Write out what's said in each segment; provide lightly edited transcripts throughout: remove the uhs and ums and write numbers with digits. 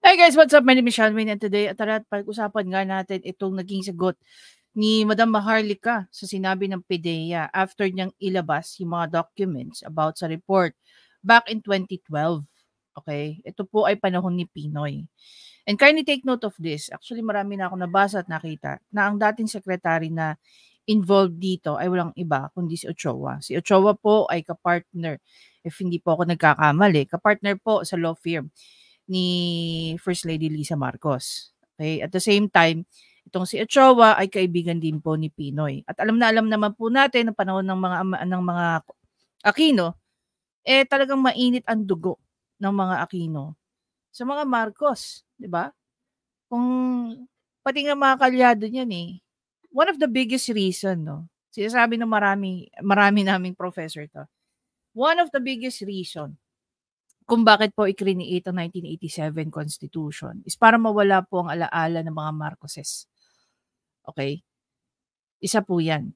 Hi guys, what's up? My name is Sean Wayne and today at pag-usapan nga natin itong naging sagot ni Madam Maharlika sa sinabi ng PDEA after niyang ilabas yung mga documents about sa report back in 2012. Okay? Ito po ay panahon ni Pinoy. And kindly take note of this. Actually, marami na ako nabasa at nakita na ang dating secretary na involved dito ay walang iba kundi si Ochoa. Si Ochoa po ay kapartner, if hindi po ako nagkakamali, kapartner po sa law firm ni First Lady Lisa Marcos. Okay? At the same time, itong si Ochoa ay kaibigan din po ni Pinoy. At alam naman po natin ng panahon ng mga Aquino, talagang mainit ang dugo ng mga Aquino sa mga Marcos, 'di ba? Kung pati nga mga kalyado niyan one of the biggest reason, no. Sinasabi ng marami naming professor 'to. One of the biggest reason kung bakit po i-create ang 1987 Constitution is para mawala po ang alaala ng mga Marcoses. Okay? Isa po yan.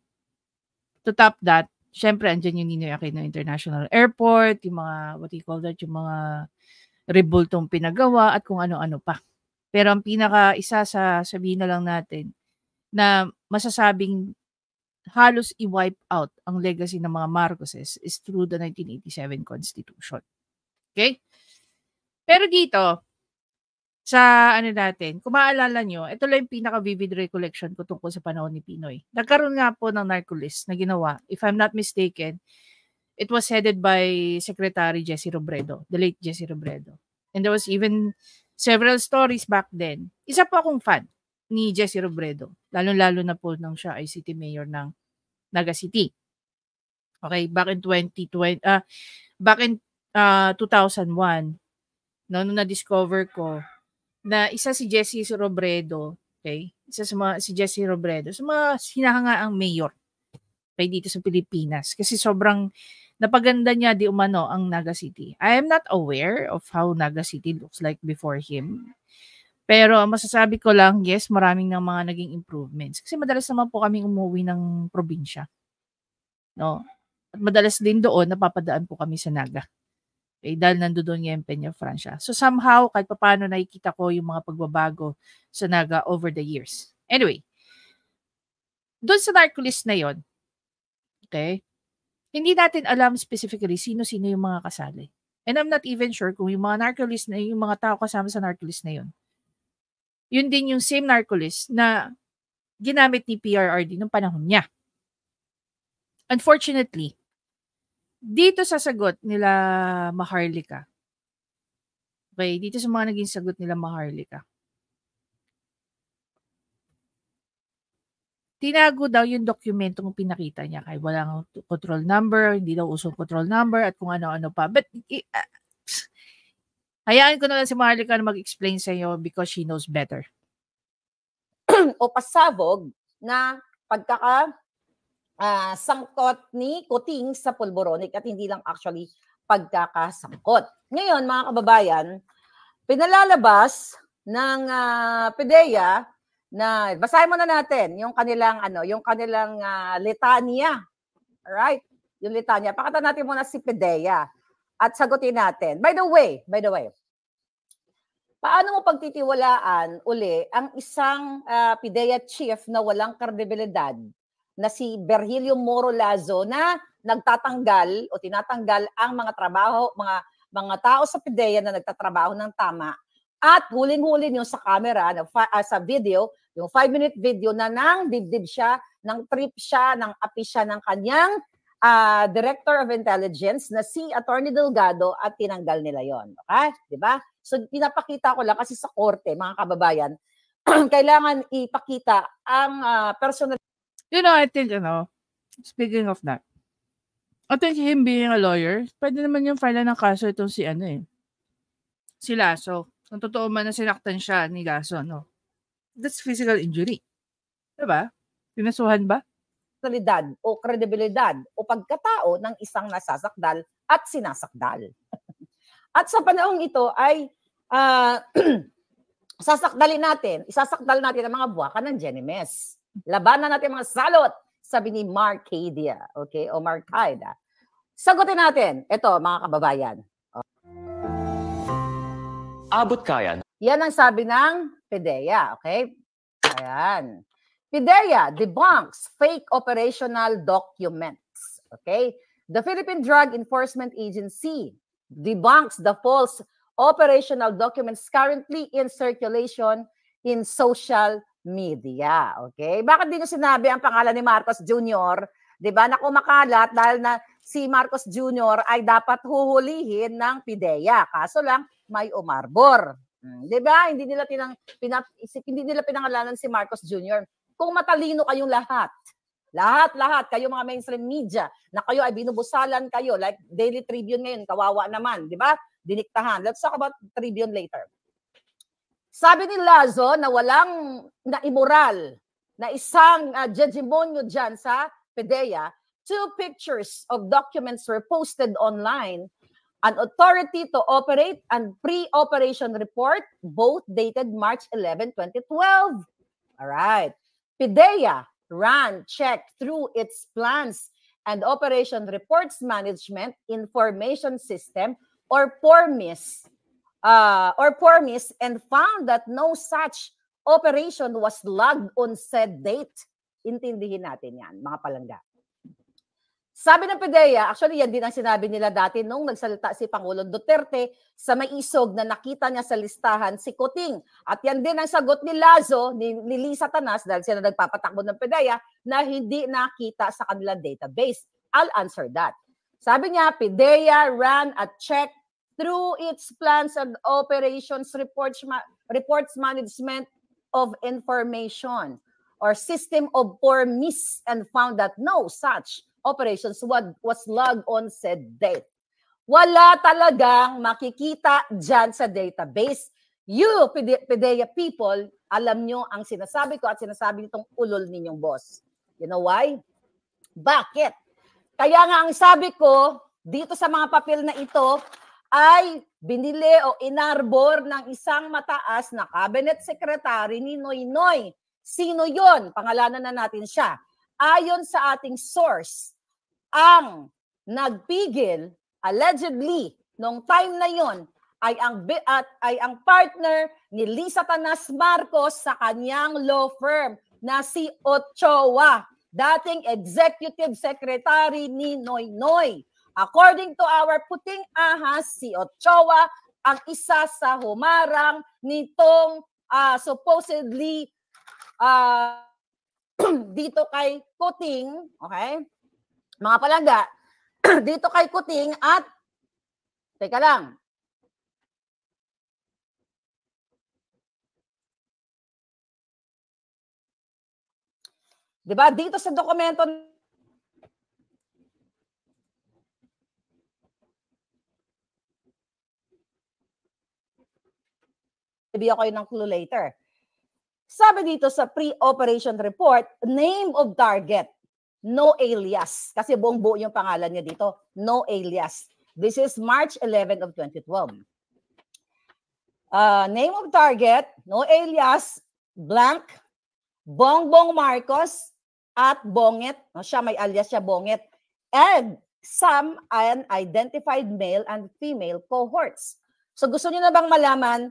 To top that, syempre, andyan yung Ninoy Aquino International Airport, yung mga, what do you call that, yung mga rebultong pinagawa at kung ano-ano pa. Pero ang isa sa sabihin na lang natin na masasabing halos i-wipe out ang legacy ng mga Marcoses is through the 1987 Constitution. Okay? Pero dito, sa natin, kung maalala nyo, ito lang yung pinaka-vivid recollection ko tungkol sa panahon ni Pinoy. Nagkaroon nga po ng narco-list na ginawa. If I'm not mistaken, it was headed by Secretary Jesse Robredo, the late Jesse Robredo. And there was even several stories back then. Isa po akong fan ni Jesse Robredo, lalo-lalo na po nang siya ay city mayor ng Naga City. Okay, back in 2001, nung na-discover ko na isa si Jesse Robredo, okay? Si Jesse Robredo, sa mga hinahangaang mayor okay, dito sa Pilipinas. Kasi sobrang napaganda niya di umano ang Naga City. I am not aware of how Naga City looks like before him. Pero masasabi ko lang, yes, maraming ng mga naging improvements. Kasi madalas naman po kaming umuwi ng probinsya. No? At madalas din doon, napapadaan po kami sa Naga. Okay, dahil nandoon yung Peña Francia. So somehow, kahit paano nakikita ko yung mga pagbabago sa Naga over the years. Anyway, doon sa narco-list na yon, okay, hindi natin alam specifically sino-sino yung mga kasali. And I'm not even sure kung yung mga narco-list na yung mga tao kasama sa narco-list na yon, yun din yung same narco-list na ginamit ni PRRD nung panahon niya. Unfortunately, dito sa sagot nila Maharlika, okay, dito sa mga naging sagot nila Maharlika, tinago daw yung dokumentong pinakita niya kay walang control number, hindi daw usong control number at kung ano-ano pa. But hayaan ko na lang si Maharlika na mag-explain sa inyo because she knows better. O pasabog na sangkot ni Kuting sa pulboronic at hindi lang actually pagkakasangkot. Ngayon, mga kababayan, pinalalabas ng PDEA na basahin muna natin yung kanilang litanya. Alright? Yung litanya. Pakita natin muna si PDEA at sagutin natin. By the way, paano mo pagtitiwalaan uli ang isang PDEA chief na walang kredibilidad na si Virgilio Moro Lazo na nagtatanggal o tinatanggal ang mga tao sa PDEA na nagtatrabaho ng tama at huling-huli niyo sa camera, sa video, yung 5-minute video na nang dibdib siya, nang trip siya, nang api siya ng kanyang Director of Intelligence na si Attorney Delgado at tinanggal nila yon. Okay? Diba? So, pinapakita ko lang kasi sa korte, mga kababayan, kailangan ipakita ang personal. You know, I think, speaking of that, I think him being a lawyer, pwede naman yung file ng kaso itong si Lazo. Kung totoo man na sinaktan siya ni Lazo, no? That's physical injury. Diba? Pinasuhan ba? O kredibilidad o pagkatao ng isang nasasakdal at sinasakdal. At sa panahong ito ay isasakdal natin ang mga buwaka ng Genemes. Labanan natin mga salot, sabi ni Marcadia, okay? O Marcaida. Sagutin natin. Ito, mga kababayan. Abot kaya Yan ang sabi ng PDEA, okay? Ayan. PDEA debunks fake operational documents, okay? The Philippine Drug Enforcement Agency debunks the false operational documents currently in circulation in social media, okay? Bakit di nyo sinabi ang pangalan ni Marcos Jr., di ba, na kumakalat dahil na si Marcos Jr. ay dapat huhulihin ng PDEA. Kaso lang, may umarbor. Di ba? Hindi nila pinangalanan si Marcos Jr. Kung matalino kayong lahat, kayo mga mainstream media, na kayo ay binubusalan kayo, like Daily Tribune ngayon, kawawa naman, di ba? Diniktahan. Let's talk about Tribune later. Sabi ni Lazo na walang na-immoral na isang judgemonyo dyan sa PDEA, 2 pictures of documents were posted online, an authority to operate and pre-operation report, both dated March 11, 2012. All right. PDEA ran check through its plans and operation reports management information system or PORMIS and found that no such operation was logged on said date. Intindihin natin yan, mga palangga. Sabi ng PDEA, actually yan din ang sinabi nila dati nung nagsalita si Pangulong Duterte sa may isog na nakita niya sa listahan si Kuting. At yan din ang sagot ni Lazo, ni Lisa Tanas, dahil sila nagpapatakbo ng PDEA, na hindi nakita sa kanilang database. I'll answer that. Sabi niya, PDEA ran a check through its plans and operations reports management of information or system of PORMIS and found that no such operations was logged on said date. Wala talagang makikita dyan sa database. You, PDEA people, alam nyo ang sinasabi ko at sinasabi nitong ulol ninyong boss. You know why? Bakit? Kaya nga ang sabi ko, dito sa mga papel na ito, ay binili o inarbor ng isang mataas na cabinet secretary ni Noynoy. Sino yon? Pangalanan na natin siya. Ayon sa ating source, ang nagpigil, allegedly, nung time na yon, ay ang partner ni Lisa Tanas Marcos sa kanyang law firm na si Ochoa, dating executive secretary ni Noynoy. According to our puting ahas, si Ochoa ang isa sa humarang nitong supposedly dito kay Kuting, okay? Mga palangga, dito kay Kuting at, teka lang, diba, dito sa dokumento, bibigyan ko yun ng clue later. Sabi dito sa pre-operation report, name of target, no alias. Kasi buong-buo yung pangalan niya dito, no alias. This is March 11 of 2012. Name of target, no alias, blank, Bongbong Marcos at Bonget. Siya may alias siya, Bonget. And some unidentified male and female cohorts. So gusto niyo na bang malaman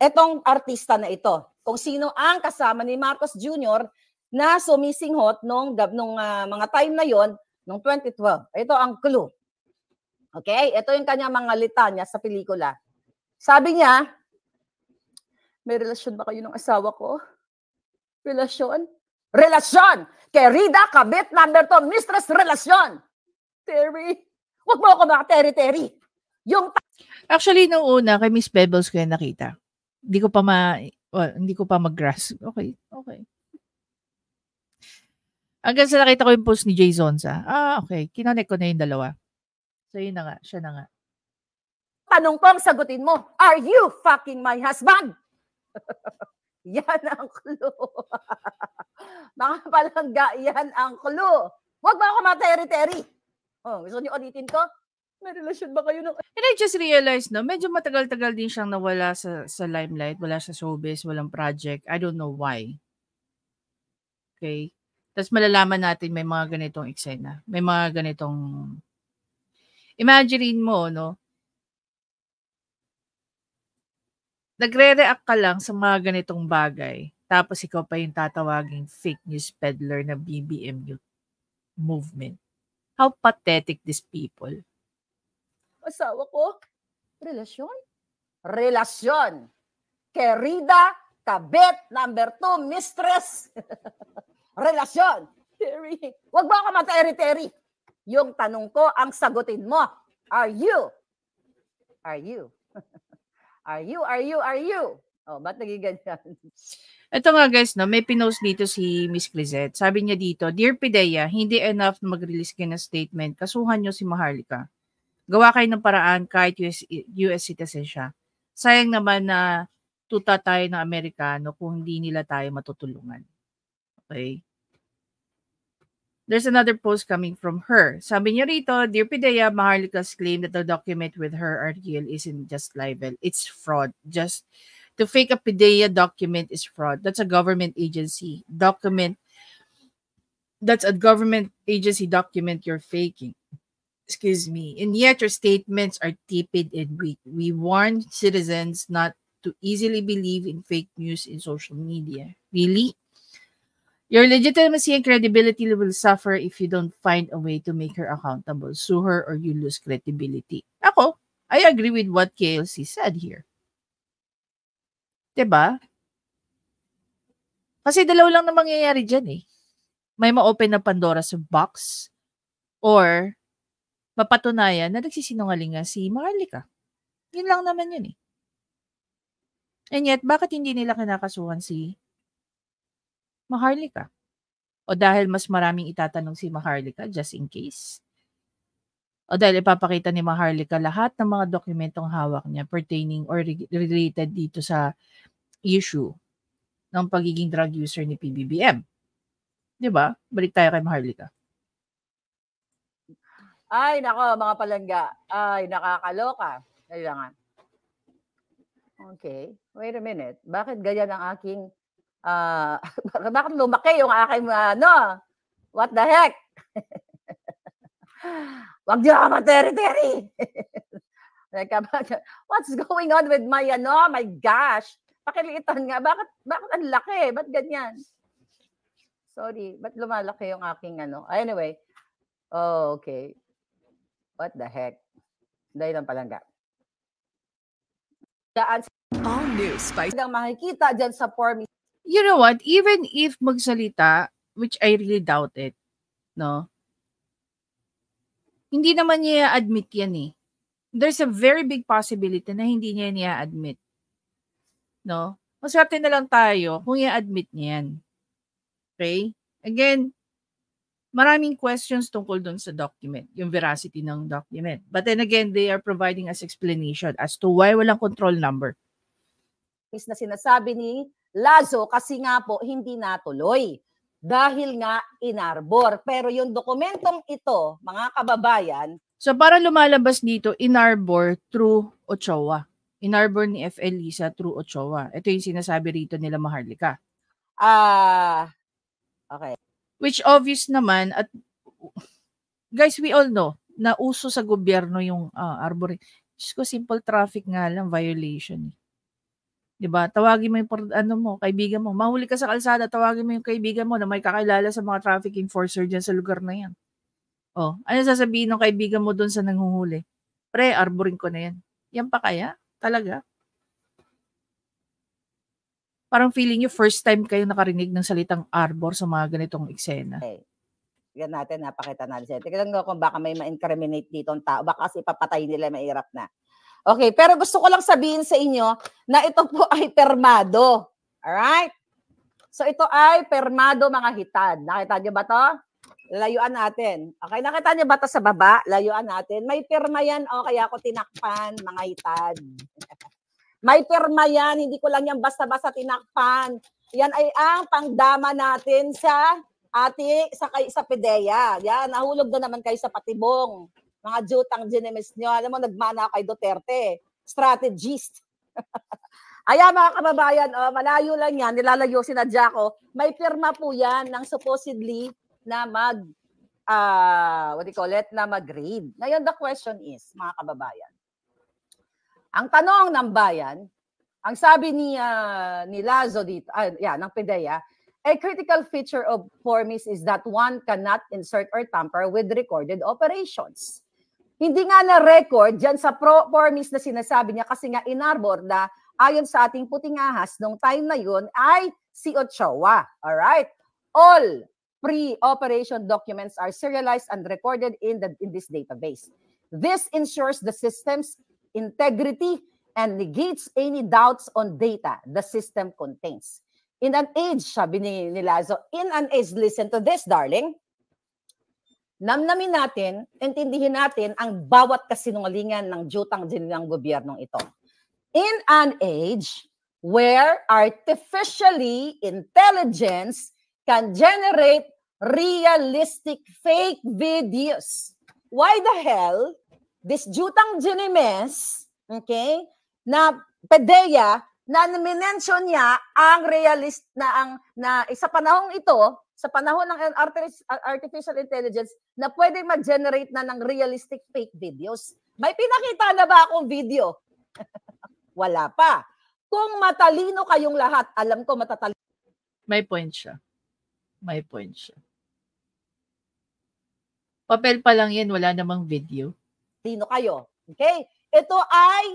etong artista na ito? Kung sino ang kasama ni Marcos Jr. na sumisinghot nung mga time na yon nung 2012. Ito ang clue. Okay? Ito yung kanyang mga litanya sa pelikula. Sabi niya, may relasyon ba kayo ng asawa ko? Relasyon? Relasyon! Querida, kabit, number 2, mistress, relasyon! Terry, wag mo ako mga Terry. Yung actually, nung una, kay Miss Pebbles ko yan nakita. Hindi ko pa mag-grasp. Okay. Hanggang sa nakita ko yung post ni Jay Zonza. Okay. Kinonek ko na yung dalawa. So, yun na nga. Siya na nga. Tanong ko ang sagutin mo, are you fucking my husband? Yan ang clue. Mga palangga, yan ang clue. Huwag ba ako mga-Terry? Oh, gusto niyo ulitin ko? May relasyon ba kayo ng... And I just realized, no, medyo matagal-tagal din siyang nawala sa limelight, wala sa showbiz, walang project. I don't know why. Okay? Tapos malalaman natin may mga ganitong eksena. May mga ganitong... Imagine mo, no? nagre-react ka lang sa mga ganitong bagay, tapos ikaw pa yung tatawaging fake news peddler na BBM youth movement. How pathetic these people. Asawa ko, relasyon? Relasyon. Querida, kabit, number 2, mistress. Relasyon. Terry, wag mo ako materi-teri. Yung tanong ko, ang sagutin mo, are you? Are you? Are you? Oh, ba't naging ganyan? Ito nga guys, no, may pinost dito si Miss Clisette. Sabi niya dito, Dear Pidea, hindi enough na mag-release kayo ng statement. Kasuhan niyo si Maharlika. Gawa kayo ng paraan kahit US citizen siya. Sayang naman na tuta tayo ng Amerikano kung hindi nila tayo matutulungan. Okay? There's another post coming from her. Sabi niya rito, Dear Pidea, Maharlika's claim that the document with her are real isn't just libel. It's fraud. Just to fake a Pidea document is fraud. That's a government agency document. That's a government agency document you're faking. Excuse me. And yet your statements are tepid and weak. We warn citizens not to easily believe in fake news in social media. Really? Your legitimacy and credibility will suffer if you don't find a way to make her accountable. Sue her or you lose credibility. Ako, I agree with what KLC said here. Diba? Kasi dalawa lang na mangyayari dyan eh. May ma-open na Pandora's box or mapatunayan na nagsisinungaling nga si Maharlika. Yun lang naman yun eh. And yet, bakit hindi nila kinakasuhan si Maharlika? O dahil mas maraming itatanong si Maharlika just in case? O dahil ipapakita ni Maharlika lahat ng mga dokumentong hawak niya pertaining or related dito sa issue ng pagiging drug user ni PBBM? Diba? Balik tayo kay Maharlika. Ay, nako, mga palangga. Ay, nakakaloka. Kailangan. Okay. Wait a minute. Bakit ganyan ang aking, bakit lumaki yung aking, what the heck? Wag niyo ako materi-teri. What's going on with my, my gosh. Pakilitan nga. Bakit ang laki? Ba't ganyan? Sorry. Ba't lumalaki yung aking, Anyway. Oh, okay. What the heck? Dahil lang palangga. All news by makikita dyan sa form. You know what? Even if magsalita, which I really doubt it, no? Hindi naman niya admit yan eh. There's a very big possibility na hindi niya admit. No? Maswerte na lang tayo kung i-admit niya yan. Okay? Again, maraming questions tungkol dun sa document, yung veracity ng document. But then again, they are providing us explanation as to why walang control number. Na sinasabi ni Lazo kasi nga po hindi natuloy dahil nga inarbor. Pero yung dokumentong ito, mga kababayan, so para lumalabas dito, inarbor through Ochoa. Inarbor ni FL Lisa through Ochoa. Ito yung sinasabi rito nila Maharlika. Okay. Which obvious naman at guys, we all know na uso sa gobyerno yung arboring. Diyos ko, simple traffic nga lang, violation. Diba? Tawagin mo yung kaibigan mo. Mahuli ka sa kalsada, tawagin mo yung kaibigan mo na may kakilala sa mga traffic enforcer dyan sa lugar na yan. Oh, ano sasabihin ng kaibigan mo doon sa nanghuhuli? Pre, arboring ko na yan. Yan pa kaya? Talaga? Parang feeling nyo first time kayo nakarinig ng salitang arbor sa mga ganitong eksena. Okay. Yan natin, napakita natin. Tignan ko kung baka may ma-incriminate dito ang tao. Baka kasi papatay nila, mahirap na. Okay, pero gusto ko lang sabihin sa inyo na ito po ay permado. Alright? So ito ay permado mga hitad. Nakita niyo ba to? Layuan natin. Okay, nakita niyo ba to sa baba? Layuan natin. May perma yan. O, kaya ako tinakpan, mga hitad. May perma yan. Hindi ko lang yan basta-basta tinakpan. Yan ay ang pangdama natin sa sa PDEA. Yan, nahulog na naman kayo sa patibong. Mga jutang ginemis nyo. Alam mo, nagmana kay Duterte. Strategist. Ayan mga kababayan, malayo lang yan. Nilalayo si Nadjako. May pirma po yan ng supposedly na na mag-read. Ngayon, the question is, mga kababayan, ang tanong ng bayan, Ang sabi ni Lazo dito, ng PDEA, a critical feature of Formis is that one cannot insert or tamper with recorded operations. Hindi nga na-record dyan sa Formis na sinasabi niya kasi nga inarbor na ayon sa ating puting ahas nung time na yun ay si Ochoa. Alright? All pre-operation documents are serialized and recorded in this database. This ensures the system's integrity and negates any doubts on data the system contains. In an age, sabi ni Lazo, in an age, listen to this, darling, namnamin natin, intindihin natin ang bawat kasinungalingan ng jutang din ng gobyernong ito. In an age where artificially intelligence can generate realistic fake videos. Why the hell this jutang ginimes, okay, na PDEA, na minention niya ang sa panahong ito, sa panahon ng artificial intelligence, na pwede mag-generate na ng realistic fake videos. May pinakita na ba akong video? Wala pa. Kung matalino kayong lahat, alam ko matatalino. May point siya. May point siya. Papel pa lang yan, wala namang video. Talino kayo. Okay? Ito ay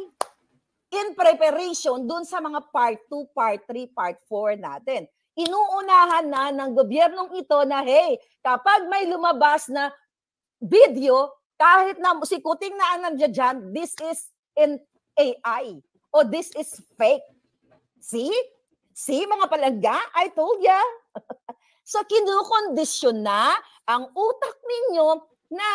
in preparation dun sa mga part 2, part 3, part 4 natin. Inuunahan na ng gobyernong ito na, hey, kapag may lumabas na video, kahit na sikuting na nandiyan dyan, this is in AI o this is fake. See? See, mga palangga? I told ya. So, kinukondisyon na ang utak ninyo na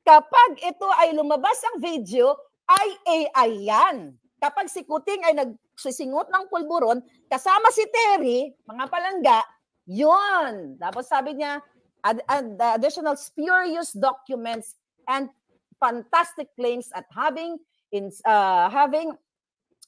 kapag ito ay lumabas ang video, ay AI yan. Kapag si Kuting ay nagsisingot ng pulburon, kasama si Terry, mga palangga, yun. Tapos sabi niya, additional spurious documents and fantastic claims at having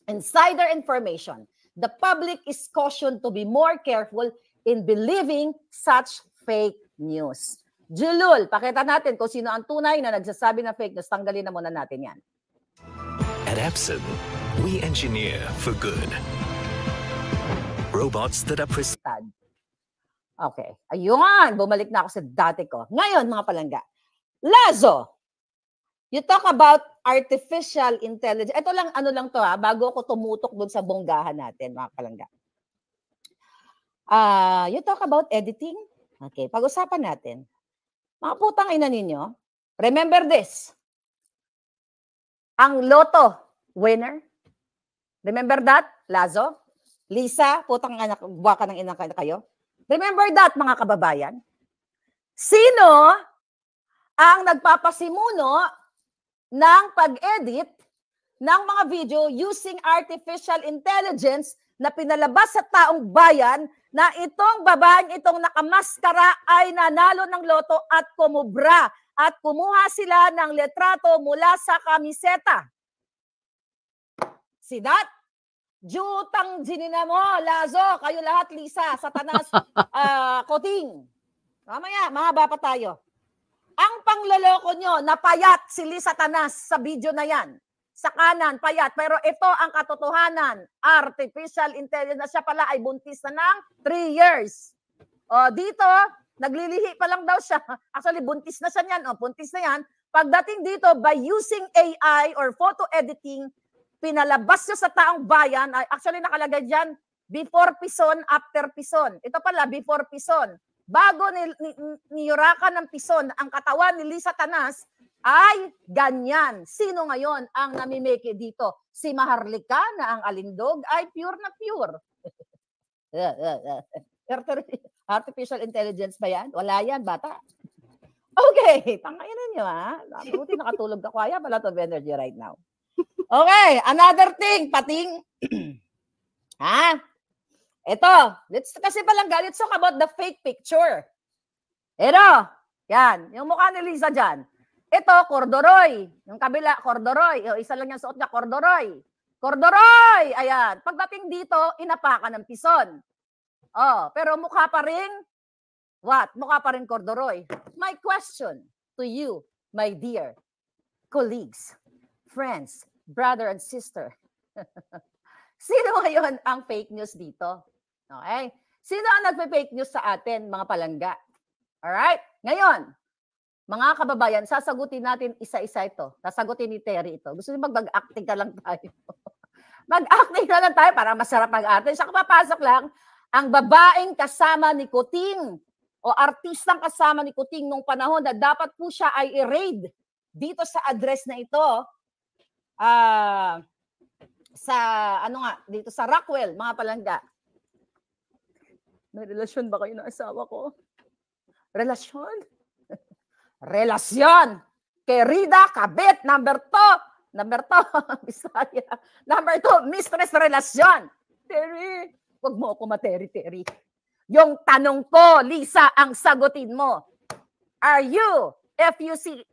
insider information. The public is cautioned to be more careful in believing such fake news. Julul, pakita natin kung sino ang tunay na nagsasabi na fake news. Tanggalin na muna natin yan. At Epson, we engineer for good. Robots that are Okay. Ayun, bumalik na ako sa dati ko. Ngayon, mga palangga, Lazo, you talk about artificial intelligence. Ito lang, ano lang to bago ako tumutok doon sa bonggahan natin, mga palangga. You talk about editing. Okay, pag-usapan natin. Mga putang ina ninyo, remember this. Ang Lotto winner. Remember that, Lazo? Lisa, putang anak, buwaka ng inang kayo. Remember that, mga kababayan? Sino ang nagpapasimuno ng pag-edit ng mga video using artificial intelligence na pinalabas sa taong bayan na itong babaeng itong nakamaskara ay nanalo ng loto at kumubra at kumuha sila ng letrato mula sa kamiseta. Si that? Jutang ginina mo, Lazo, kayo lahat, Lisa, Satanas, Kuting. Mamaya, mahaba pa tayo. Ang pangloloko nyo, napayat si Lisa Satanas sa video na yan. Sa kanan, payat. Pero ito ang katotohanan. Artificial intelligence na siya pala ay buntis na ng 3 years. O, dito, naglilihi pa lang daw siya. Actually, buntis na siya niyan. O, buntis na yan. Pagdating dito, by using AI or photo editing, pinalabas niya sa taong bayan, ay actually nakalagay dyan, before pison, after pison. Ito pala, before pison. Bago niyurakan ng pison, ang katawan ni Lisa Satanas ay ganyan. Sino ngayon ang namimeke dito? Si Maharlika na ang alindog ay pure na pure. Artificial intelligence ba yan? Wala yan, bata. Okay, tangayin ninyo Buti nakatulog ka, kaya pala to energy right now. Okay, another thing, pating. Ito, kasi palang let's talk about the fake picture. Ito, yan, yung mukha ni Lisa dyan. Ito, Cordoroy. Yung kabila, Cordoroy. Isa lang yung suot niya, Cordoroy. Cordoroy! Ayan. Pagdating dito, inapakan ng pison. Pero mukha pa rin, what? Mukha pa rin Cordoroy. My question to you, my dear colleagues, friends, brother and sister. Sino ngayon ang fake news dito? Okay? Sino ang nagpe-fake news sa atin, mga palangga? Alright? Ngayon, mga kababayan, sasagutin natin isa-isa ito. Sasagutin ni Terry ito. Gusto niyo mag-acting ka lang tayo. Mag-acting na lang tayo para masarap mag-acting. Sa kapapasok lang, ang babaeng kasama ni Kuting o artistang kasama ni Kuting nung panahon na dapat po siya ay i-raid dito sa address na ito. Sa dito sa Rockwell, mga palangga. May relasyon ba kayo ng asawa ko? Relasyon? Relasyon! Kay Rida Kabit, number 2, Bisaya. Number 2, mistress relasyon. Terry, wag mo ako Terry. Yung tanong ko, Lisa, ang sagutin mo. Are you, FUC,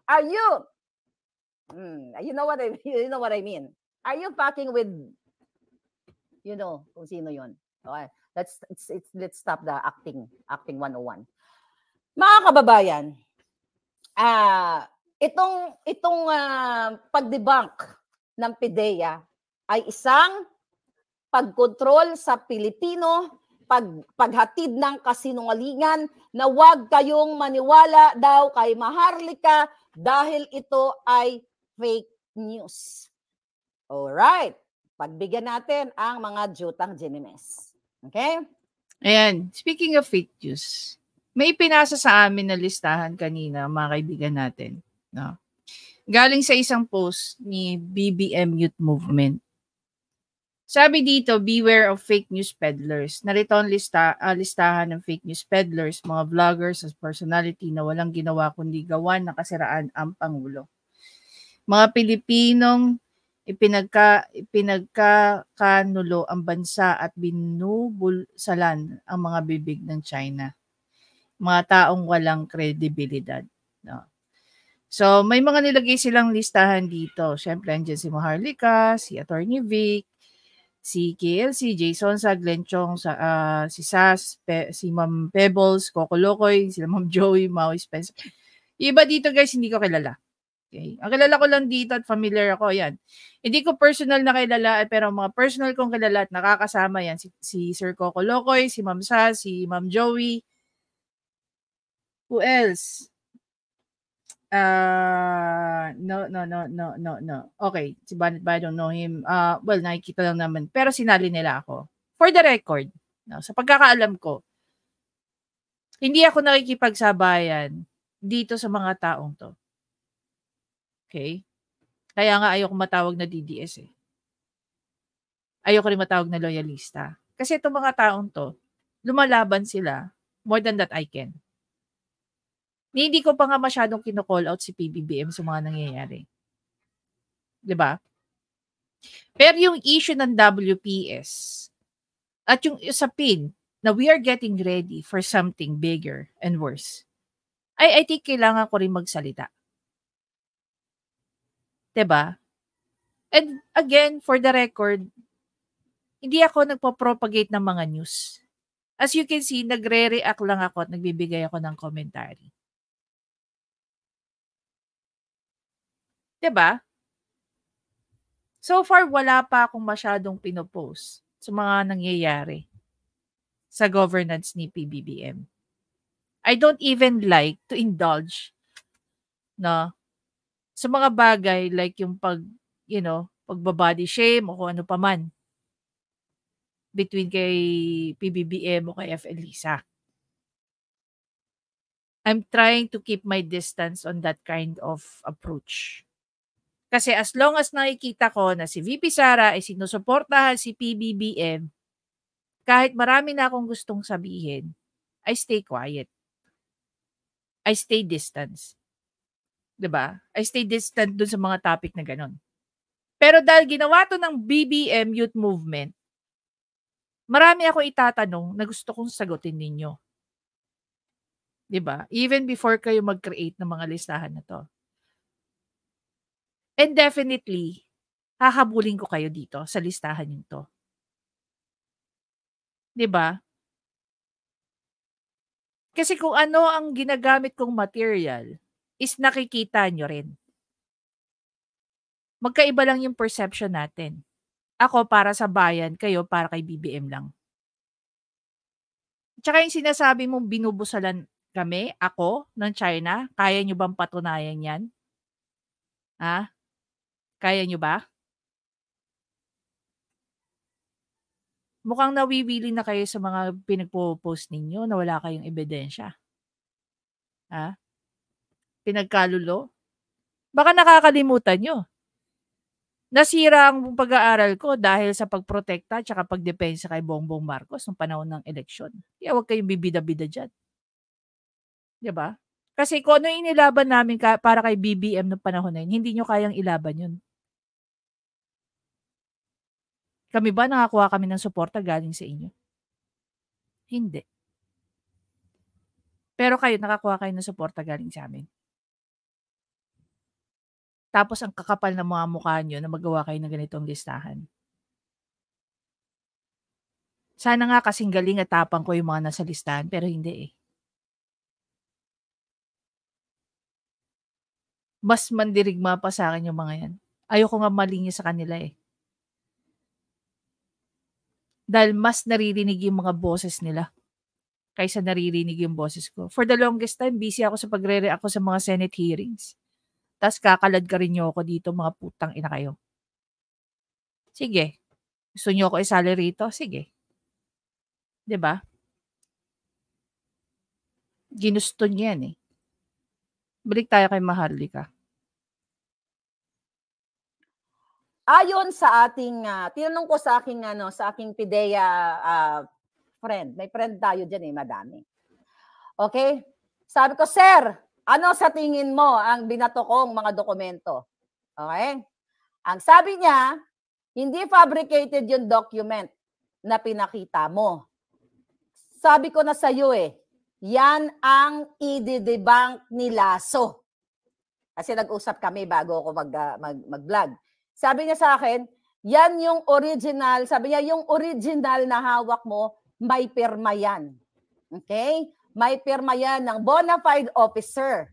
are you, you know what I mean? Are you fucking with, kung sino yun? Okay, let's stop the acting 101. Mga kababayan, itong pagdebunk ng PIDEA ay isang pagkontrol sa Pilipino, paghatid ng kasinungalingan na huwag kayong maniwala daw kay Maharlika dahil ito ay fake news. Alright. Pagbigyan natin ang mga jutang Ginimes. Okay? Ayan. Speaking of fake news, may pinasa sa amin na listahan kanina, mga kaibigan natin. No? Galing sa isang post ni BBM Youth Movement. Sabi dito, beware of fake news peddlers. Narito ang listahan ng fake news peddlers, mga vloggers at personality na walang ginawa kundi gawan ng kasiraan ang Pangulo. Mga Pilipinong ipinagkakanulo ang bansa at binubulsalan ang mga bibig ng China. Mga taong walang kredibilidad. No? So, may mga nilagay silang listahan dito. Siyempre, andyan si Maharlika, si Attorney Vic, si KLC, Jason sa Glenn Chong, si Sas, si Ma'am Pebbles, Coco Locoy, sila Ma'am Joey, Maui Spencer. Iba dito guys, hindi ko kilala. Okay? Ang kilala ko lang dito at familiar ako, yan. Hindi ko personal na kilala, pero mga personal kong kilala at nakakasama yan. Si Sir Coco Locoy, si Ma'am Sas, si Ma'am Joey. Who else? No. Okay, si Bonnet ba, I don't know him. Well, nakikita lang naman. Pero sinali nila ako. For the record, no, sa pagkakaalam ko, hindi ako nakikipagsabayan dito sa mga taong to. Okay? Kaya nga ayoko matawag na DDS eh. Ayoko rin matawag na loyalista. Kasi itong mga taong to, lumalaban sila more than that I can. Hindi ko pa nga masyadong kino-call out si PBBM sa mga nangyayari. 'Di ba? Pero yung issue ng WPS at yung usapin na we are getting ready for something bigger and worse, I think kailangan ko rin magsalita. 'Di ba? And again, for the record, hindi ako nagpo-propagate ng mga news. As you can see, nagre-react lang ako at nagbibigay ako ng commentary. 'Di ba? So far, wala pa akong masyadong pinopost sa mga nangyayari sa governance ni PBBM. I don't even like to indulge sa mga bagay like yung pagbabody shame o kung ano pa man between kay PBBM o kay FL Lisa. I'm trying to keep my distance on that kind of approach. Kasi as long as nakikita ko na si VP Sara ay sinusuportahan si PBBM, kahit marami na akong gustong sabihin, I stay quiet. I stay distance. 'Di ba? I stay distant dun sa mga topic na ganon. Pero dahil ginawa to ng BBM Youth Movement, marami ako itatanong na gusto kong sagutin ninyo. 'Di ba? Even before kayo mag-create ng mga listahan na to. And definitely, hahabulin ko kayo dito sa listahan nyo to. 'Di ba? Kasi kung ano ang ginagamit kong material is nakikita nyo rin. Magkaiba lang yung perception natin. Ako para sa bayan, kayo para kay BBM lang. Tsaka yung sinasabi mong binubusalan kami, ako, ng China, kaya nyo bang patunayan yan? Ha? Kaya nyo ba? Mukhang nawiwili na kayo sa mga pinagpo-post ninyo na wala kayong ebidensya. Ha? Pinagkalulo? Baka nakakalimutan nyo. Nasira ang pag-aaral ko dahil sa pagprotekta at pagdepensa kay Bongbong Marcos nung panahon ng eleksyon. Kaya huwag kayong bibida-bida dyan. Diba? Kasi kung ano yung inilaban namin para kay BBM noong panahon na yun, hindi nyo kayang ilaban yun. Kami ba nakakuha kami ng suporta galing sa inyo? Hindi. Pero kayo, nakakuha kayo ng suporta galing sa amin. Tapos ang kakapal ng mga mukha nyo na magawa kayo ng ganitong listahan. Sana nga kasing galing at tapang ko yung mga nasa listahan, pero hindi eh. Mas mandirigma pa sa akin yung mga yan. Ayoko nga malinya sa kanila eh. Dahil mas naririnig yung mga boses nila kaysa naririnig yung boses ko. For the longest time, busy ako sa pagre-react ako sa mga Senate hearings. Tapos kakalad ka rin nyo ako dito, mga putang ina kayo. Sige. Gusto nyo ako isali rito? Sige. 'Di ba? Ginusto niya yan eh. Balik tayo kay Maharlika. Ayon sa ating, tinanong ko sa aking, sa aking PIDEA friend. May friend tayo dyan eh, madami. Okay? Sabi ko, sir, ano sa tingin mo ang binato kong mga dokumento? Okay? Ang sabi niya, hindi fabricated yung document na pinakita mo. Sabi ko na sa iyo eh, yan ang i-debunk ni Lasso. Kasi nag-usap kami bago ako mag-vlog. Sabi niya sa akin, yan yung original, sabi niya, yung original na hawak mo, may pirma yan. Okay? May pirma yan ng bona fide officer.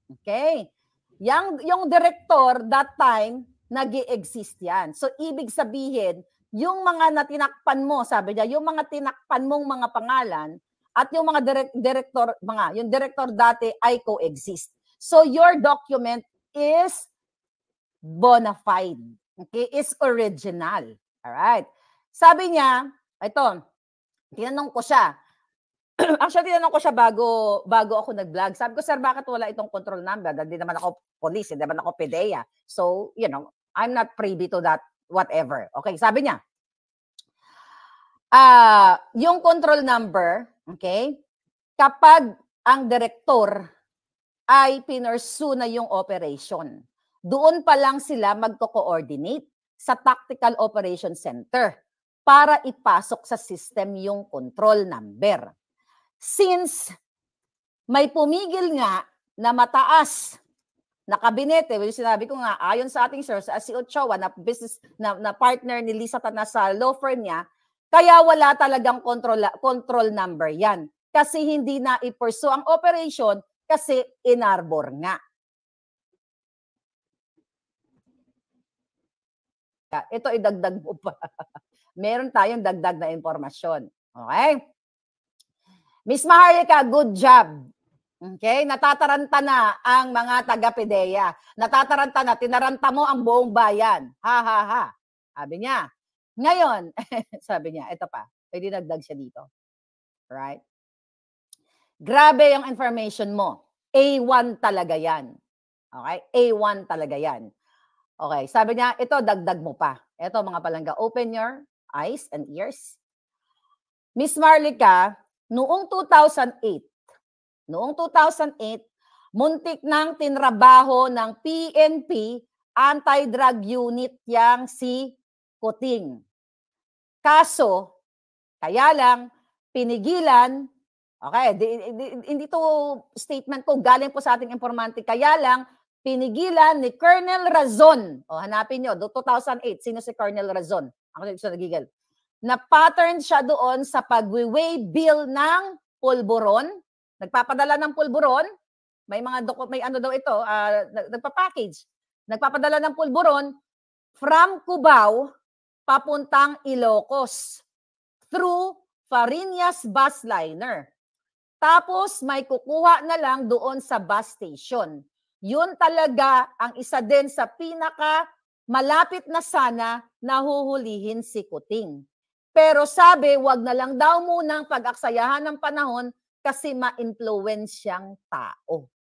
Okay? Yung director, that time, nag-i-exist yan. So, ibig sabihin, yung mga natinakpan mo, sabi niya, yung mga tinakpan mong mga pangalan, at yung mga yung director dati ay coexist. So, your document is bona fide. Okay? Is original. Alright? Sabi niya, ito, tinanong ko siya. Actually, tinanong ko siya bago ako nag-vlog. Sabi ko, sir, bakit wala itong control number? Hindi naman ako police, hindi naman ako PIDEA. So, I'm not privy to that whatever. Okay, sabi niya, yung control number, okay, kapag ang direktor ay pinursue na yung operation, doon pa lang sila magko-coordinate sa Tactical Operation Center para ipasok sa system yung control number. Since may pumigil nga na mataas na kabinete, well, sinabi ko nga, ayon sa ating source, si Ochoa, na business na partner ni Lisa Tana sa law firm niya, kaya wala talagang control number yan. Kasi hindi na i-pursue ang operation kasi inarbor nga. Ito idagdag mo pa. Meron tayong dagdag na impormasyon. Okay? Miss Maharlika, good job. Okay? Natataranta na ang mga taga-PIDEA. Natataranta na, tinaranta mo ang buong bayan. Ha, ha, ha. Sabi niya. Ngayon, sabi niya, ito pa. Pwede nagdag siya dito. Right? Grabe yung information mo. A1 talaga yan. Okay? A1 talaga yan. Okay, sabi niya, ito, dagdag mo pa. Ito, mga palangga, open your eyes and ears. Miss Maharlika, noong 2008, muntik nang tinrabaho ng PNP anti-drug unit yang si Kuting. Kaso, kaya lang, pinigilan, okay, hindi to statement ko, galing po sa ating informante, kaya lang, pinigilan ni Colonel Razon. O, hanapin nyo, 2008, sino si Colonel Razon? Ako sa nagigil. Na pattern siya doon sa pag-weigh bill ng pulburon. Nagpapadala ng pulburon. May ano daw ito, nagpa-package. Nagpapadala ng pulburon from Cubao papuntang Ilocos through Fariñas bus liner. Tapos may kukuha na lang doon sa bus station. Yun talaga ang isa din sa pinaka malapit na sana nahuhulihin si Kuting. Pero sabi, wag na lang daw munang pag-aksayahan ng panahon kasi ma-influensyang tao.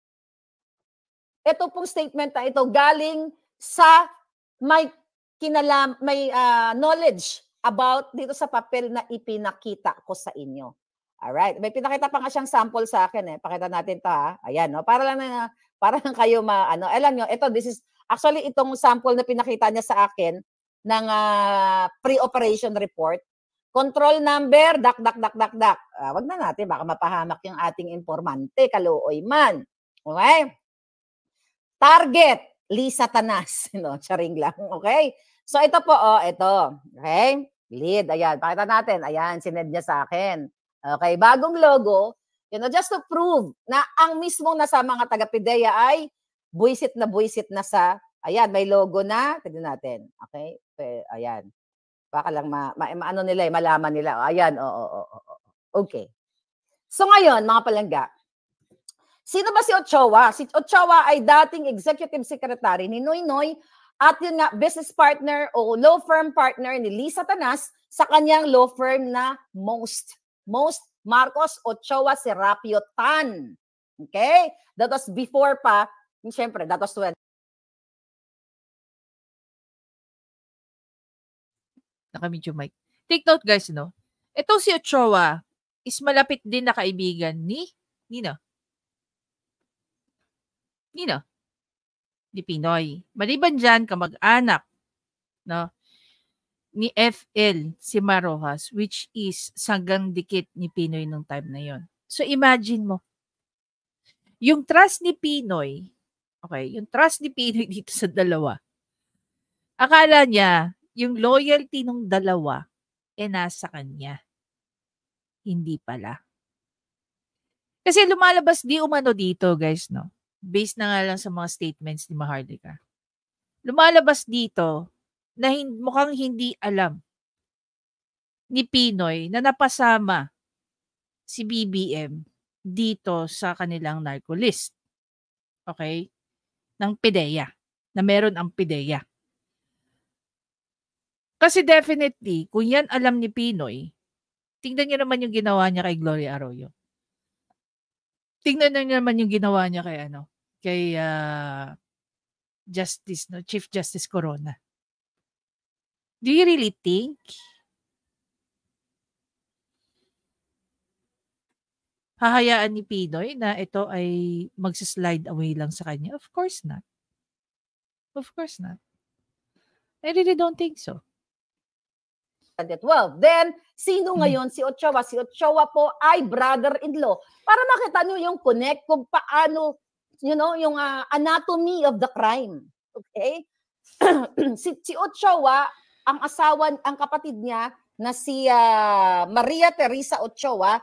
Ito pong statement na ito galing sa may knowledge about dito sa papel na ipinakita ko sa inyo. Alright, may pinakita pa nga siyang sample sa akin Pakita natin 'to Ayan para lang kayo alam niyo, this is actually itong sample na pinakita niya sa akin ng pre-operation report. Control number, dak. Wag na natin, baka mapahamak yung ating informante, kaluoy man. Okay? Target, Lisa Tanas. Charing lang. Okay? So ito po, ito. Okay? Lead, ayan. Pakita natin. Ayan, sinend niya sa akin. Okay, bagong logo. Just to prove na ang mismong nasa mga taga-PIDEA ay buwisit na sa, ayan, may logo na. Tignan natin. Okay? Ayan. Baka lang maano nila malaman nila. Ayan, Okay. So ngayon, mga palangga, sino ba si Ochoa? Si Ochoa ay dating executive secretary ni Noynoy at yun nga, business partner o law firm partner ni Lisa Tanas sa kanyang law firm na Most Marcos Ochoa Serapio Tan. Okay? That was before pa, siyempre, that was 20. Nakamedyo mic. Take note guys, Ito si Ochoa is malapit din na kaibigan ni Nino. Ni Pinoy. Maliban dyan, kamag-anak, ni FL, si Marojas, which is sanggang dikit ni Pinoy nung time na yon. So imagine mo, yung trust ni Pinoy, dito sa dalawa, akala niya, yung loyalty ng dalawa, nasa kanya. Hindi pala. Kasi lumalabas di umano dito, guys, based na nga lang sa mga statements ni Maharlika. Lumalabas dito, na mukhang hindi alam ni Pinoy na napasama si BBM dito sa kanilang narco list. Okay? Ng PIDEA. Na meron ang PIDEA. Kasi definitely, kung yan alam ni Pinoy, tingnan niyo naman yung ginawa niya kay Gloria Arroyo. Tingnan niyo naman yung ginawa niya kay Chief Justice Corona. Do you really think hahayaan ni Pinoy na ito ay magsislide away lang sa kanya? Of course not. Of course not. I really don't think so. Well, then, sino ngayon si Ochoa? Si Ochoa po ay brother-in-law. Para makita nyo yung connect kung paano, yung anatomy of the crime. Okay? si Ochoa, ang kapatid niya na si Maria Teresa Ochoa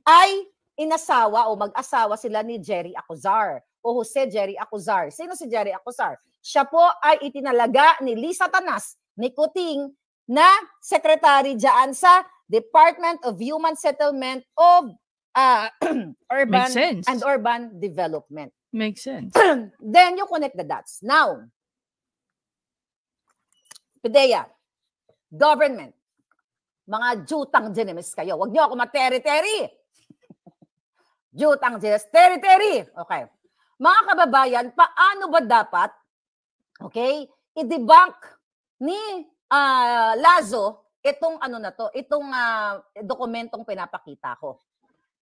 ay inasawa o mag-asawa sila ni Jerry Acuzar o Jose Jerry Acuzar. Sino si Jerry Acuzar? Siya po ay itinalaga ni Lisa Tanas, ni Kuting, na secretary dyan sa Department of Human Settlement of Urban and Urban Development. Makes sense. Then you connect the dots. Now, PIDEA, government, mga jutang ginemes kayo. Huwag niyo ako materi-teri. Jutang ginemes, teri-teri. Okay. Mga kababayan, paano ba dapat, i-debunk ni Lazo itong itong dokumentong pinapakita ko?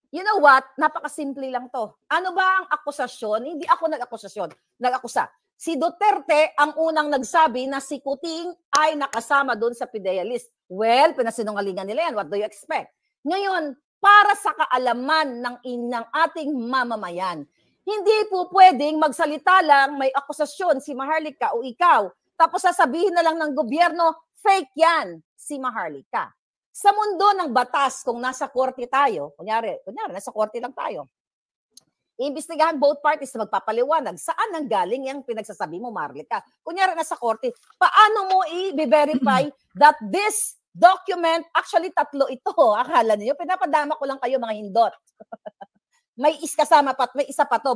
You know what? Napakasimple lang to. Ano ba ang akusasyon? Hindi ako nag-akusa. Si Duterte ang unang nagsabi na si Kuting ay nakasama doon sa PIDEA list. Well, pinasinungalingan nila yan. What do you expect? Ngayon, para sa kaalaman ng ating mamamayan, hindi po pwedeng magsalita lang may akusasyon si Maharlika o ikaw, tapos sasabihin na lang ng gobyerno, fake yan si Maharlika. Sa mundo ng batas, kung nasa korte tayo, kunyari, nasa korte lang tayo, Iimbestigahan both parties na magpapaliwanag saan nanggaling yung pinagsasabi mo, Maharlika. Kunyari nasa korte, paano mo i-verify that this document, actually tatlo ito, akala niyo, pinapadama ko lang kayo mga hindot. May kasama pa, may isa pa to,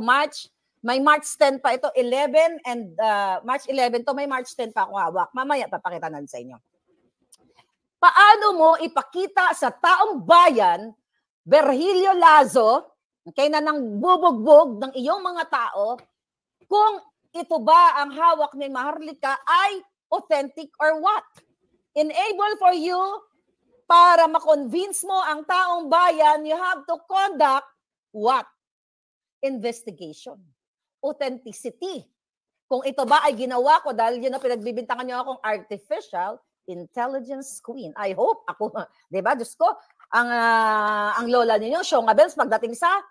may March 10 pa ito, 11, and March 11 to, may March 10 pa ako hawak. Mamaya, papakita natin sa inyo. Paano mo ipakita sa taong bayan, Virgilio Lazo, okay, na nang bubugbog ng iyong mga tao, kung ito ba ang hawak ni Maharlika ay authentic or what? Enable for you, para ma-convince mo ang taong bayan, you have to conduct what? Investigation. Authenticity. Kung ito ba ay ginawa ko dahil yun na pinagbibintangan niyo akong artificial intelligence queen. I hope ako, 'di ba? Diyos ko, ang lola niyo, Shonga Bells, pagdating sa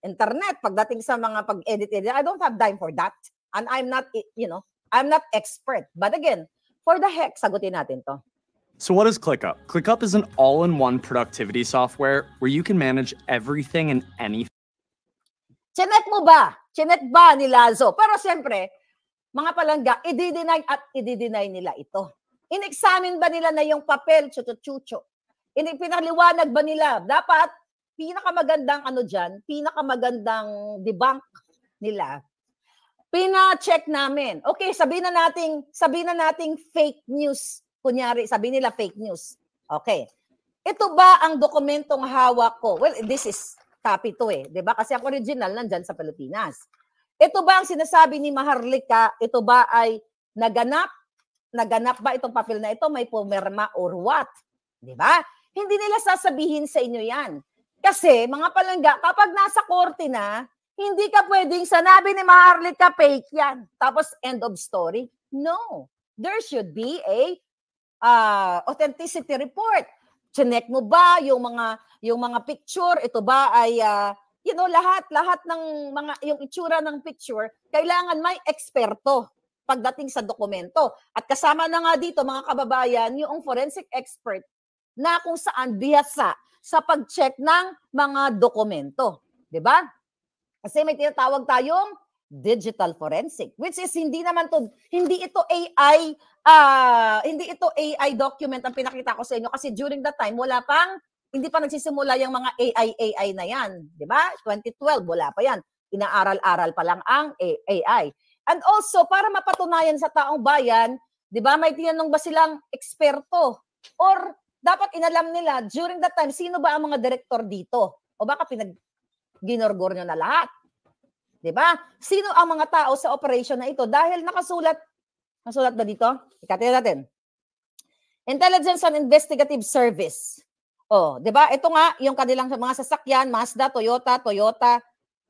internet, pagdating sa mga pag-edit, I don't have time for that. And I'm not, I'm not expert. But again, for the heck, sagutin natin to. So what is ClickUp? ClickUp is an all-in-one productivity software where you can manage everything and anything. Chinek mo ba? Chinek ba ni Lazo? Pero siyempre, mga palangga, i-deny nila ito. In-examine ba nila na yung papel, chucho-chucho? Pinaliwanag ba nila? Dapat, pinakamagandang pinakamagandang debunk nila, pina-check namin. Okay, sabihin na nating fake news. Kunyari, sabihin nila fake news. Okay. Ito ba ang dokumentong hawak ko? Well, this is copy to diba? Kasi ang original nandyan sa Pilipinas. Ito ba ang sinasabi ni Maharlika? Ito ba ay naganap ba itong papel na ito? May pumirma or what? Diba? Hindi nila sasabihin sa inyo yan. Kasi, mga palangga, kapag nasa korte na, hindi ka pwedeng sanabi ni Maharlika fake yan. Tapos, end of story. No. There should be a authenticity report. Chinek mo ba yung mga picture? Ito ba ay, lahat ng mga, yung itsura ng picture, kailangan may eksperto pagdating sa dokumento. At kasama na nga dito, mga kababayan, yung forensic expert na kung saan bihasa sa pag-check ng mga dokumento. Diba? Kasi may tinatawag tayong digital forensic, which is hindi ito AI document ang pinakita ko sa inyo kasi during that time hindi pa nagsisimula yung mga AI na yan, di ba? 2012 wala pa yan. Inaaral-aral pa lang ang AI. And also para mapatunayan sa taong bayan, di ba? May tinanong ba silang eksperto or dapat inalam nila during that time sino ba ang mga direktor dito? O baka ginorgor nyo na lahat. Diba? Sino ang mga tao sa operation na ito? Dahil nasulat ba dito? Ikatin natin. Intelligence and Investigative Service. Diba? Ito nga, yung kanilang mga sasakyan, Mazda, Toyota,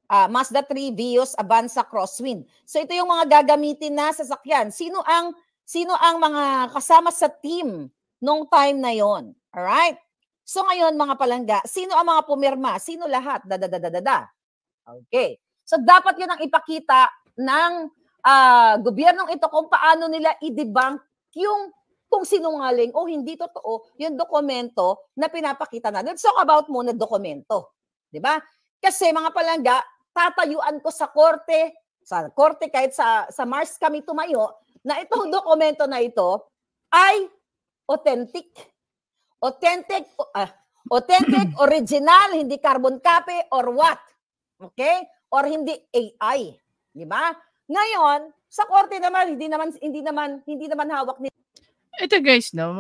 Mazda 3, Vios, Avanza, Crosswind. So ito yung mga gagamitin na sasakyan. Sino ang mga kasama sa team nung time na yon? Alright? So ngayon, mga palangga, sino ang mga pumirma? Sino lahat? Okay. So dapat yun ang ipakita ng gobyernong ito kung paano nila i-debunk yung kung sinungaling o hindi totoo yung dokumento na pinapakita na. Let's talk about muna dokumento. Diba? Kasi mga palangga, tatayuan ko sa korte kahit sa Mars kami tumayo, na itong dokumento na ito ay authentic, original, hindi carbon copy or what? Okay? Or hindi AI, di ba? Ngayon, sa korte naman hindi naman hawak ni. Ito guys, no.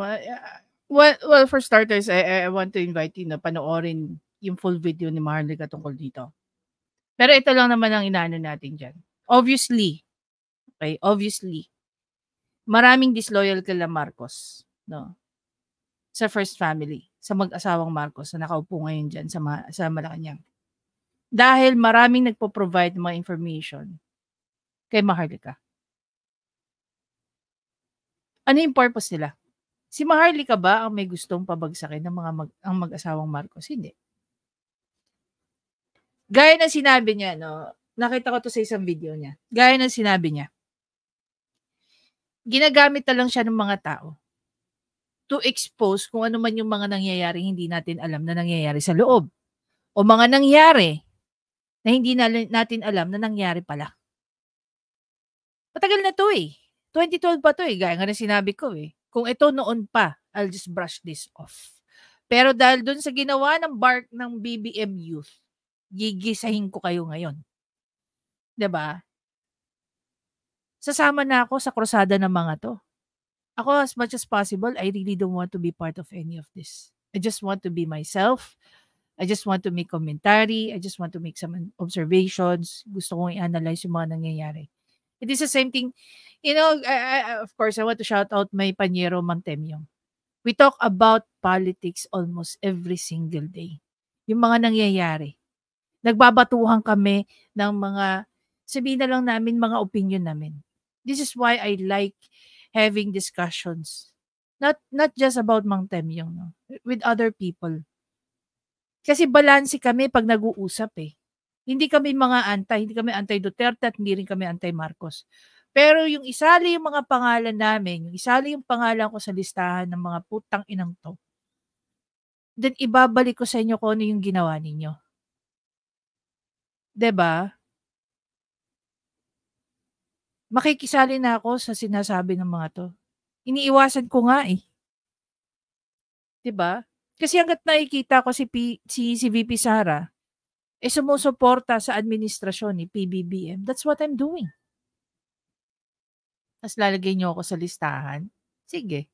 Well, for starters, I want to invite you na panoorin yung full video ni Maharlika tungkol dito. Pero ito lang naman ang inaano natin diyan. Obviously, maraming disloyal kila Marcos, no. Sa first family, sa mag-asawang Marcos na nakaupo ngayon diyan sa Malacanang. Dahil maraming nagpo-provide ng mga information kay Maharlika. Ano yung purpose nila? Si Maharlika ba ang may gustong pabagsakin ng ang mag-asawang Marcos? Hindi. Gaya ng sinabi niya, no? Nakita ko to sa isang video niya. Gaya ng sinabi niya, ginagamit na lang siya ng mga tao to expose kung ano man yung mga nangyayari hindi natin alam na nangyayari sa loob. O mga nangyari na hindi natin alam na nangyari pala. Matagal na to eh. 2012 pa to eh. Gaya nga na sinabi ko eh. Kung ito noon pa, I'll just brush this off. Pero dahil dun sa ginawa ng BBM Youth, gigisahin ko kayo ngayon. 'Di ba? Sasama na ako sa krusada ng mga to. Ako, as much as possible, I really don't want to be part of any of this. I just want to be myself. I just want to make commentary. I just want to make some observations. Gusto kong i-analyze yung mga nangyayari. It is the same thing. You know, of course, I want to shout out my panyero, Mang Temyong. We talk about politics almost every single day. Yung mga nangyayari. Nagbabatuhan kami ng mga, sabihin na lang namin, mga opinion namin. This is why I like having discussions. Not just about Mang Temyong, no? With other people. Kasi balanse kami pag nag-uusap eh. Hindi kami hindi kami anti-Duterte at hindi rin kami anti-Marcos. Pero yung isali yung mga pangalan namin, yung isali yung pangalan ko sa listahan ng mga putang inang to, then ibabalik ko sa inyo kung ano yung ginawa ninyo. 'Di ba? Makikisali na ako sa sinasabi ng mga to. Iniiwasan ko nga eh. 'Di ba? Kasi hangga't nakikita ko si VP Sara, sumusuporta sa administrasyon ni PBBM. That's what I'm doing. Tapos lalagay niyo ako sa listahan? Sige.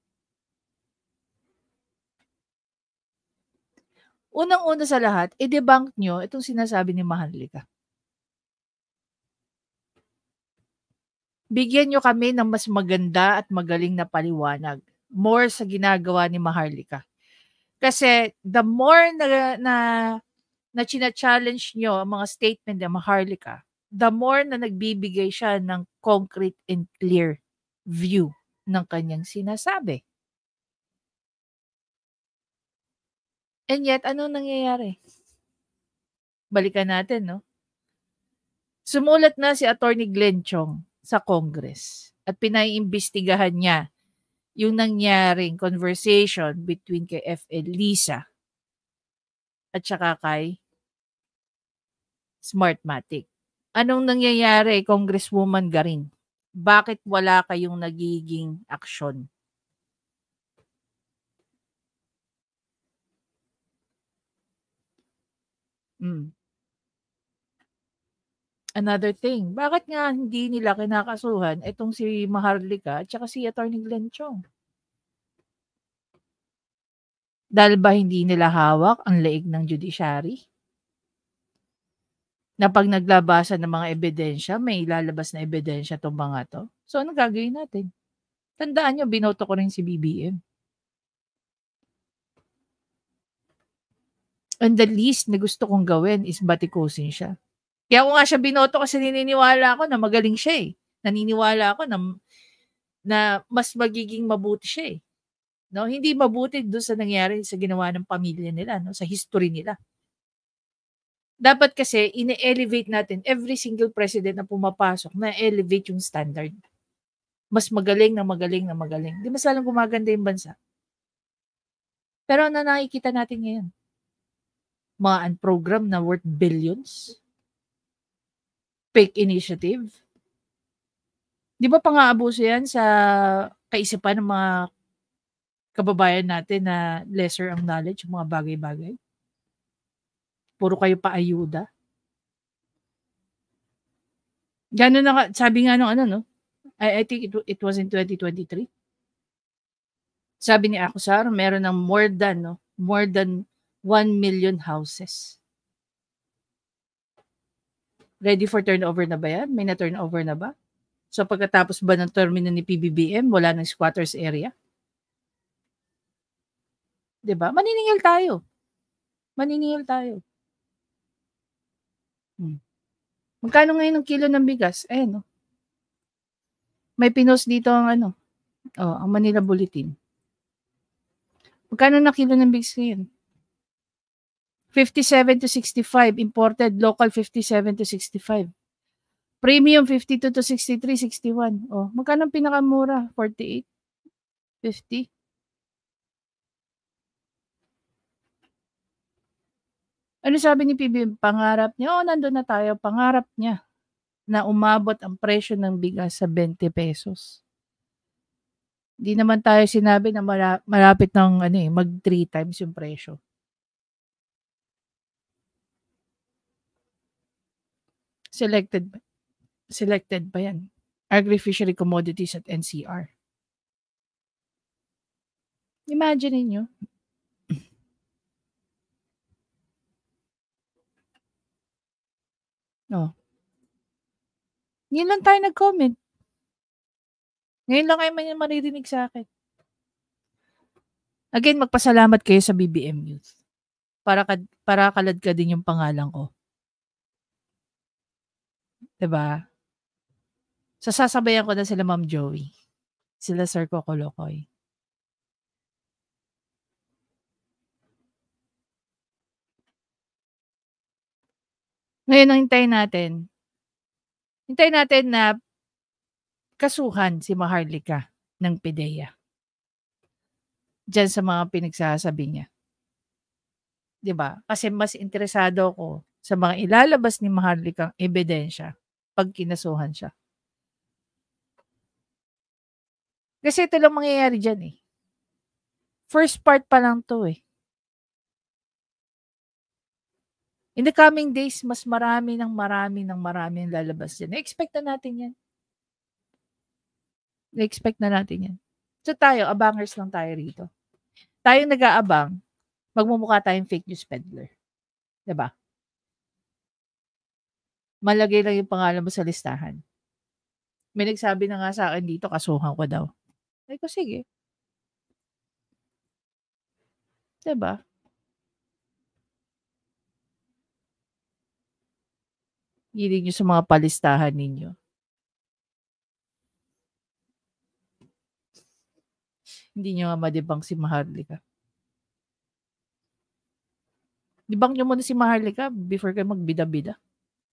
Unang-una sa lahat, i-debunk niyo itong sinasabi ni Maharlika. Bigyan niyo kami ng mas maganda at magaling na paliwanag. More sa ginagawa ni Maharlika. Kasi the more na china-challenge niyo ang mga statement ni Maharlika, the more na nagbibigay siya ng concrete and clear view ng kanyang sinasabi. And yet, ano nangyayari? Balikan natin, no? Sumulat na si Attorney Glenn Chong sa Congress at pinaiimbestigahan niya yung nangyaring conversation between kay FL Lisa at saka kay Smartmatic. Anong nangyayari, Congresswoman Garin? Bakit wala kayong nagiging aksyon? Another thing, bakit nga hindi nila kinakasuhan itong si Maharlika at saka si Attorney Glenn Chong? Dahil ba hindi nila hawak ang leeg ng judiciary? Na pag naglabasan ng mga ebidensya, may ilalabas na ebidensya itong mga to. So, ano gagawin natin? Tandaan nyo, binoto ko rin si BBM. And the least na gusto kong gawin is batikusin siya. Kaya ko nga siya binoto kasi naniniwala ako na magaling siya eh. Naniniwala ako na mas magiging mabuti siya eh. No? Hindi mabuti doon sa nangyari sa ginawa ng pamilya nila, no? Sa history nila. Dapat kasi ine-elevate natin every single president na pumapasok, na-elevate yung standard. Mas magaling na magaling na magaling. Di mas lalong gumaganda yung bansa. Pero ano nakikita natin ngayon? Mga unprogram na worth billions? Fake initiative? Di ba pang-aabuso yan sa kaisipan ng mga kababayan natin na lesser ang knowledge, mga bagay-bagay? Puro kayo paayuda. Gano'n na, sabi nga nung no? I think it was in 2023. Sabi ni Acosar, meron ng more than 1 million houses. Ready for turnover na ba yan? May na-turnover na ba? So pagkatapos ba ng termino ni PBBM, wala ng squatters area? Diba? Maniningil tayo. Magkano ngayon ng kilo ng bigas? No? May pinost dito ang ang Manila Bulletin. Magkano na kilo ng bigas ngayon? 57 to 65. Imported, local 57 to 65. Premium 52 to 63, 61. Magkano ang pinakamura? 48? 50? Ano sabi ni PBM? Pangarap niya, nandun na tayo, pangarap niya na umabot ang presyo ng bigas sa 20 pesos. Di naman tayo sinabi na malapit ng mag 3 times yung presyo. Selected pa yan. Agri-fishery commodities at NCR. Imagine niyo. Oh. Ngayon lang tayo nag-comment. Ngayon lang kayo man maririnig sa akin. Again, magpasalamat kayo sa BBM Youth. Para kalad ka din yung pangalan ko. Diba? Sasabayan ko na sila Ma'am Joey. Sila Sir Kokolokoy. Ngayon, hintayin natin na kasuhan si Maharlika ng PIDEA. Diyan sa mga pinagsasabi niya. Diba? Kasi mas interesado ako sa mga ilalabas ni Maharlikang ebidensya pag kinasuhan siya. Kasi ito lang mangyayari dyan eh. First part pa lang to eh. In the coming days, mas marami ng lalabas dyan. Na-expect na natin yan. Na-expect na natin yan. So tayo, abangers lang tayo rito. Tayong nag-aabang, magmumukha tayong fake news peddler. Diba? Malagay lang yung pangalan mo sa listahan. May nagsabi na nga sa akin dito, kasuhan ko daw. Ay ko, sige. Diba? Hilig nyo sa mga palistahan ninyo. Hindi nyo nga madibang si Maharlika. Dibang nyo muna si Maharlika before kayo magbida-bida.